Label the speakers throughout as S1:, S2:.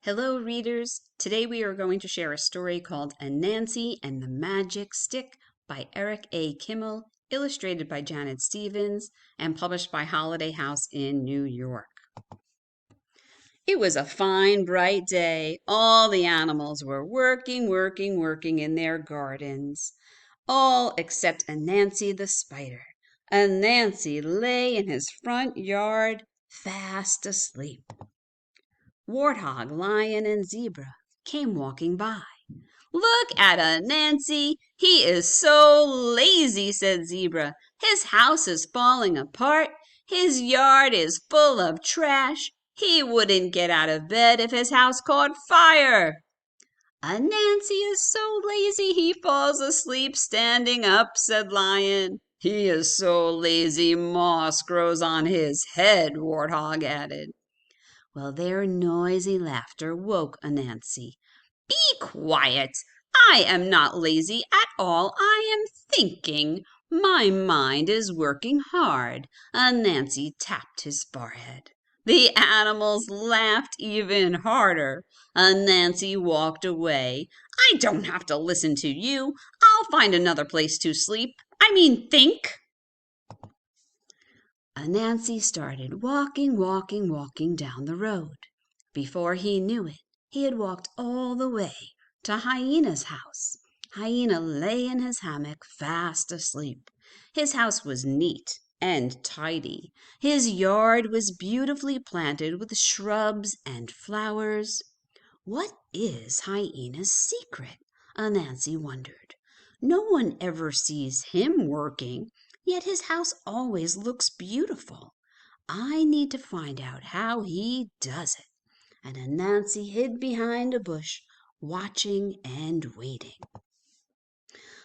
S1: Hello, readers. Today we are going to share a story called Anasi and the Magic Stick by Eric A. Kimmel, illustrated by Janet Stevens, and published by Holiday House in New York. It was a fine, bright day. All the animals were working in their gardens. All except Anasi the spider. Anasi lay in his front yard, fast asleep. Warthog, Lion, and Zebra came walking by. "Look at Anansi! He is so lazy," said Zebra. "His house is falling apart. His yard is full of trash. He wouldn't get out of bed if his house caught fire." "Anansi is so lazy he falls asleep standing up," said Lion. "He is so lazy moss grows on his head," Warthog added. Well, their noisy laughter woke Anansi. "Be quiet! I am not lazy at all. I am thinking. My mind is working hard." Anansi tapped his forehead. The animals laughed even harder. Anansi walked away. "I don't have to listen to you. I'll find another place to sleep. Think." Anansi started walking down the road. Before he knew it, he had walked all the way to Hyena's house. Hyena lay in his hammock, fast asleep. His house was neat and tidy. His yard was beautifully planted with shrubs and flowers. What is Hyena's secret? Anansi wondered. No one ever sees him working, yet his house always looks beautiful. I need to find out how he does it. And Anansi hid behind a bush, watching and waiting.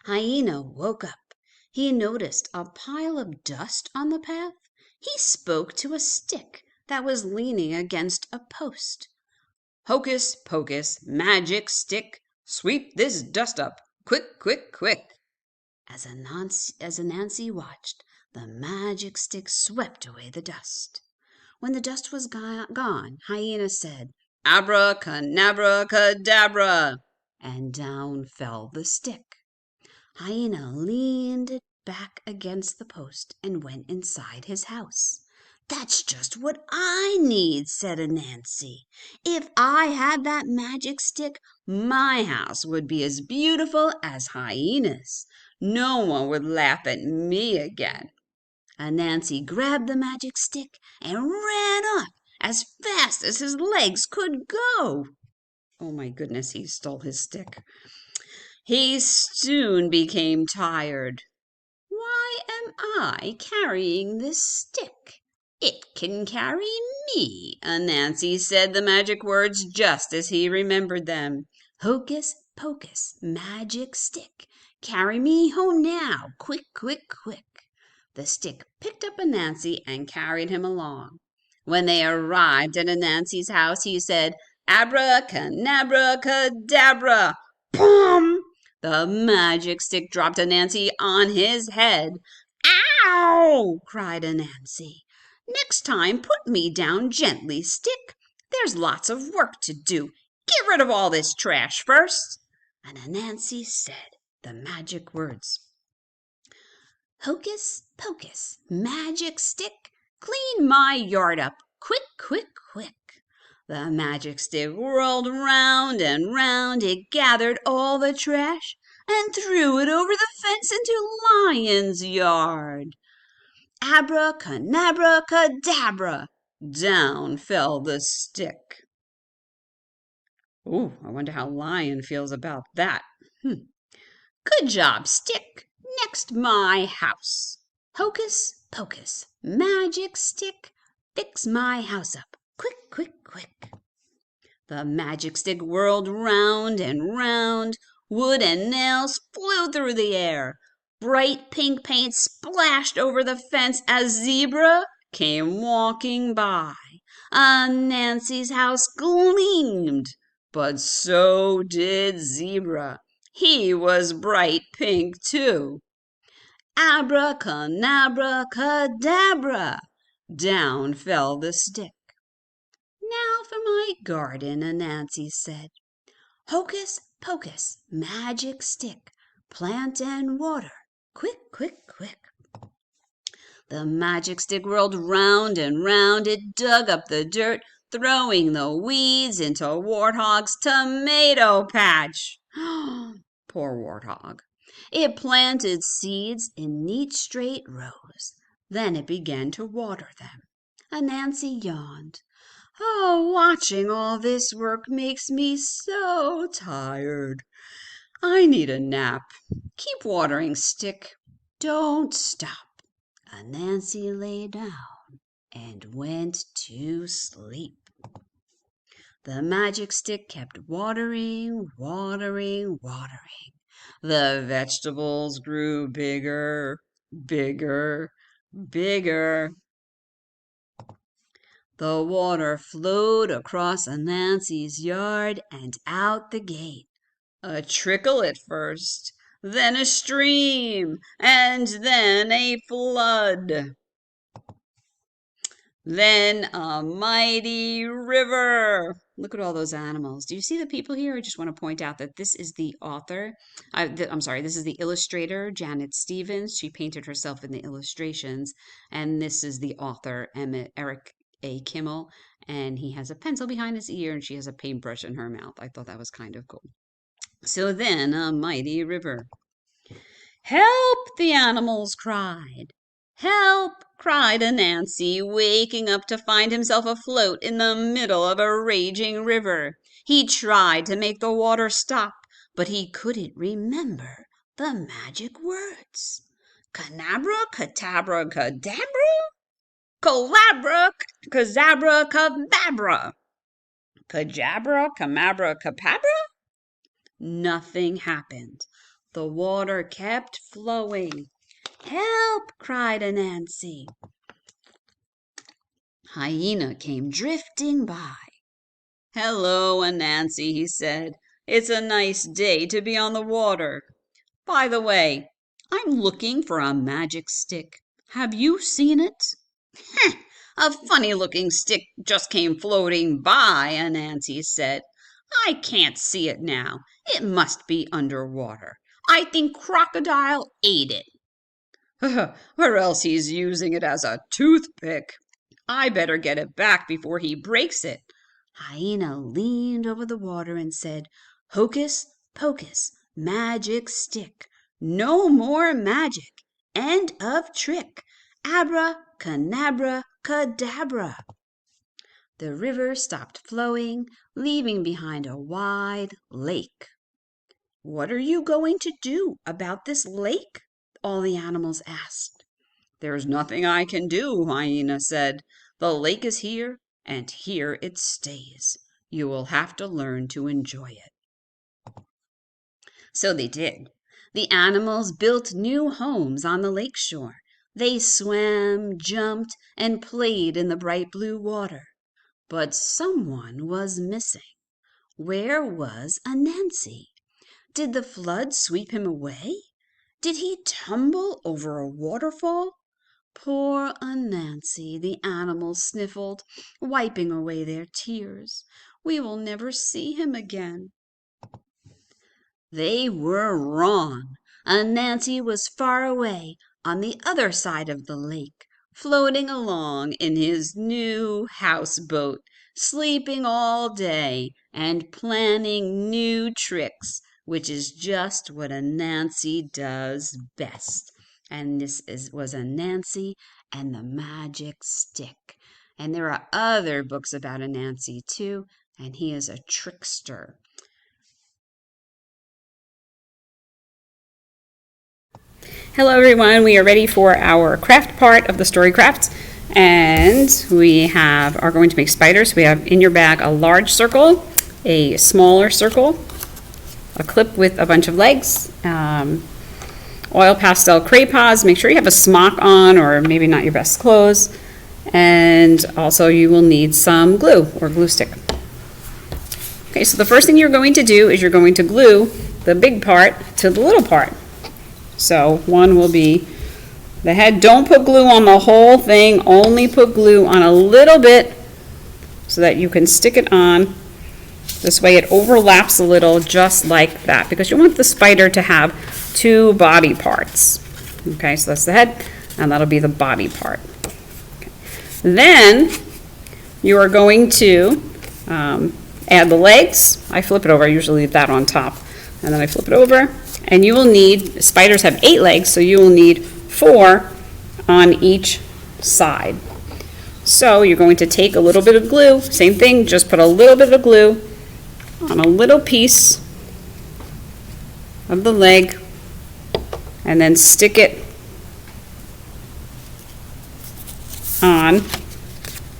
S1: Hyena woke up. He noticed a pile of dust on the path. He spoke to a stick that was leaning against a post. "Hocus pocus, magic stick, sweep this dust up, quick, quick, quick." As Anansi watched, the magic stick swept away the dust. When the dust was gone, Hyena said, "Abracadabra, cadabra," and down fell the stick. Hyena leaned it back against the post and went inside his house. "That's just what I need," said Anansi. "If I had that magic stick, my house would be as beautiful as Hyena's. No one would laugh at me again." Anansi grabbed the magic stick and ran off as fast as his legs could go. Oh my goodness, he stole his stick. He soon became tired. "Why am I carrying this stick? It can carry me." Anansi said the magic words just as he remembered them. "Hocus pocus, magic stick, carry me home now, quick, quick, quick." The stick picked up Anansi and carried him along. When they arrived at Anansi's house, he said, "Abracadabra, cadabra, pum!" The magic stick dropped Anansi on his head. "Ow!" cried Anansi. "Next time put me down gently, stick. There's lots of work to do. Get rid of all this trash first." And Anansi said the magic words. "Hocus pocus, magic stick, clean my yard up, quick, quick, quick." The magic stick whirled round and round. It gathered all the trash and threw it over the fence into Lion's yard. Abracadabra, cadabra, down fell the stick. Ooh, I wonder how Lion feels about that. "Good job, stick. Next, my house. Hocus pocus, magic stick, fix my house up, quick, quick, quick." The magic stick whirled round and round. Wood and nails flew through the air. Bright pink paint splashed over the fence as Zebra came walking by. Anansi's house gleamed, but so did Zebra. He was bright pink too. Abracadabra, cadabra, down fell the stick. "Now for my garden," Anansi said. "Hocus pocus, magic stick, plant and water, quick, quick, quick." The magic stick whirled round and round. It dug up the dirt, throwing the weeds into Warthog's tomato patch. Poor Warthog. It planted seeds in neat straight rows. Then it began to water them. Anansi yawned. "Oh, watching all this work makes me so tired. I need a nap. Keep watering, stick. Don't stop." Anansi lay down and went to sleep. The magic stick kept watering, watering, watering. The vegetables grew bigger, bigger, bigger. The water flowed across Anansi's yard and out the gate. A trickle at first, then a stream, and then a flood. Then a mighty river. Look at all those animals. Do you see the people here? I just want to point out that this is the author. This is the illustrator, Janet Stevens. She painted herself in the illustrations. And this is the author, Eric A. Kimmel. And he has a pencil behind his ear, and she has a paintbrush in her mouth. I thought that was kind of cool. So then a mighty river. "Help!" the animals cried. "Help!" cried Anansi, waking up to find himself afloat in the middle of a raging river. He tried to make the water stop, but he couldn't remember the magic words. Canabra, catabra, cadabra? Colabra, kazabra, kababra. Kajabra, kamabra, kapabra? Nothing happened. The water kept flowing. "Help!" cried Anansi. Hyena came drifting by. "Hello, Anansi," he said. "It's a nice day to be on the water. By the way, I'm looking for a magic stick. Have you seen it?" "Heh, a funny-looking stick just came floating by," Anansi said. "I can't see it now. It must be underwater. I think Crocodile ate it." "Or else he's using it as a toothpick. I better get it back before he breaks it." Hyena leaned over the water and said, "Hocus pocus, magic stick. No more magic. End of trick. Abra, canabra, cadabra." The river stopped flowing, leaving behind a wide lake. "What are you going to do about this lake?" all the animals asked. "There's nothing I can do," Hyena said. "The lake is here, and here it stays. You will have to learn to enjoy it." So they did. The animals built new homes on the lake shore. They swam, jumped, and played in the bright blue water. But someone was missing. Where was Anansi? Did the flood sweep him away? Did he tumble over a waterfall? Poor Anansi, the animals sniffled, wiping away their tears. "We will never see him again." They were wrong. Anansi was far away on the other side of the lake, floating along in his new houseboat, sleeping all day and planning new tricks, which is just what Anansi does best. And was Anansi and the Magic Stick. And there are other books about Anansi too, and he is a trickster. Hello everyone, we are ready for our craft part of the Storycraft, and we are going to make spiders. We have in your bag a large circle, a smaller circle, a clip with a bunch of legs, oil pastel crayons. Make sure you have a smock on, or maybe not your best clothes, and also you will need some glue or glue stick. Okay, so the first thing you're going to do is you're going to glue the big part to the little part. So one will be the head. Don't put glue on the whole thing, only put glue on a little bit so that you can stick it on. This way it overlaps a little, just like that, because you want the spider to have two body parts. Okay, so that's the head, and that'll be the body part. Okay. Then you are going to add the legs. I flip it over. I usually leave that on top, and then I flip it over. And you will need, spiders have 8 legs, so you will need 4 on each side. So you're going to take a little bit of glue, same thing, just put a little bit of glue on a little piece of the leg, and then stick it on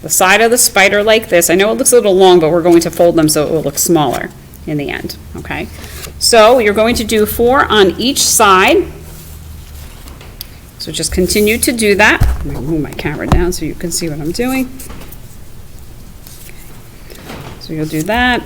S1: the side of the spider like this. I know it looks a little long, but we're going to fold them so it will look smaller in the end, okay? So you're going to do 4 on each side. So just continue to do that. Let me move my camera down so you can see what I'm doing. So you'll do that.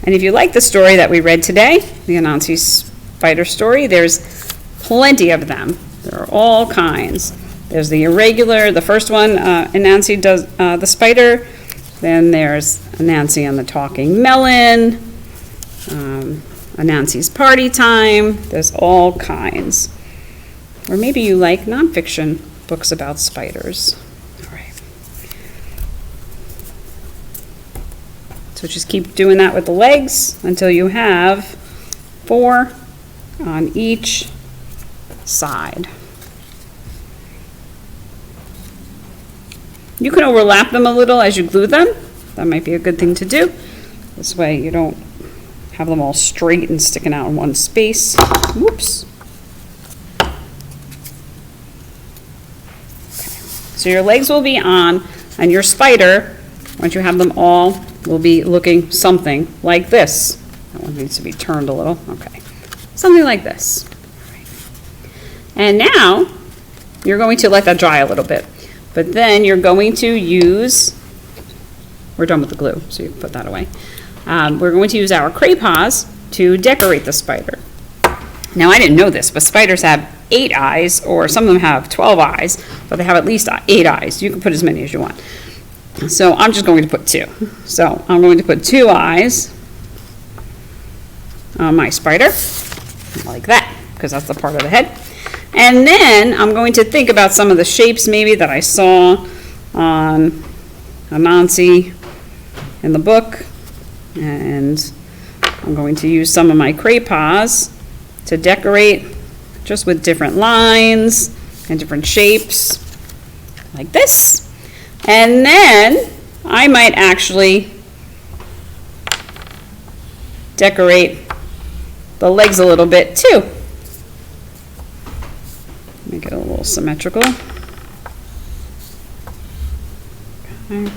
S1: And if you like the story that we read today, the Anasi spider story, there's plenty of them. There are all kinds. There's the irregular, the first one, Anasi does the spider. Then there's Anasi and the talking melon, Anasi's party time. There's all kinds. Or maybe you like nonfiction books about spiders. All right. So just keep doing that with the legs until you have 4 on each side. You can overlap them a little as you glue them. That might be a good thing to do. This way you don't have them all straight and sticking out in one space. Whoops. Okay. So your legs will be on, and your spider, once you have them all, will be looking something like this. That one needs to be turned a little. Okay. Something like this. And now you're going to let that dry a little bit. But then you're going to use, we're done with the glue, so you can put that away. We're going to use our crayons to decorate the spider. Now, I didn't know this, but spiders have 8 eyes, or some of them have 12 eyes, but they have at least 8 eyes. You can put as many as you want. So I'm just going to put 2. So I'm going to put 2 eyes on my spider, like that, because that's the part of the head. And then I'm going to think about some of the shapes maybe that I saw on Anasi in the book. And I'm going to use some of my crayons to decorate just with different lines and different shapes, like this. And then I might actually decorate the legs a little bit too. Make it a little symmetrical. Okay.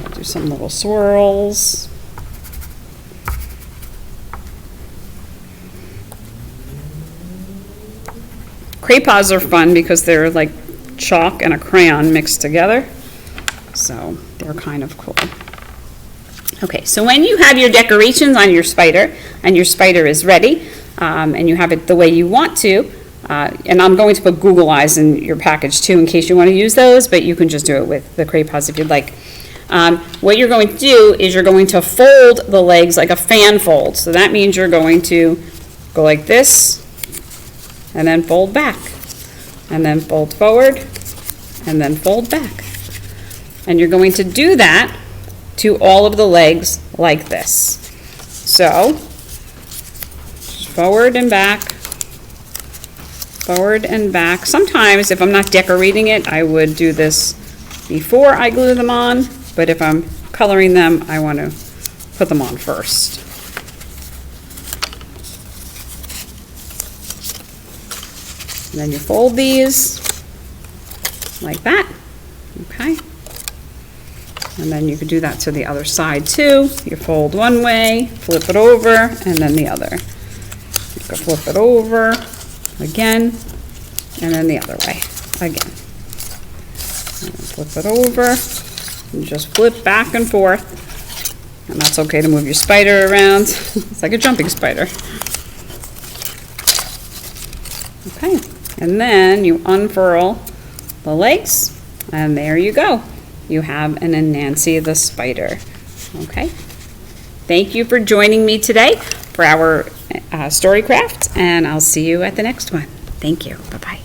S1: I'll do some little swirls. Crayons are fun because they're like chalk and a crayon mixed together. So they're kind of cool. Okay, so when you have your decorations on your spider and your spider is ready, and you have it the way you want to, and I'm going to put Google eyes in your package too in case you want to use those, but you can just do it with the crayons if you'd like. What you're going to do is you're going to fold the legs like a fan fold. So that means you're going to go like this, and then fold back, and then fold forward, and then fold back. And you're going to do that to all of the legs like this. So, forward and back, forward and back. Sometimes if I'm not decorating it, I would do this before I glue them on, but if I'm coloring them, I want to put them on first. And then you fold these like that, okay? And then you could do that to the other side too. You fold one way, flip it over, and then the other. You can flip it over again, and then the other way again. And then flip it over, and just flip back and forth. And that's okay to move your spider around. It's like a jumping spider. Okay.
S2: And then you unfurl the legs, and there you go. You have an Anansi the spider. Okay. Thank you for joining me today for our Storycraft, and I'll see you at the next one. Thank you. Bye-bye.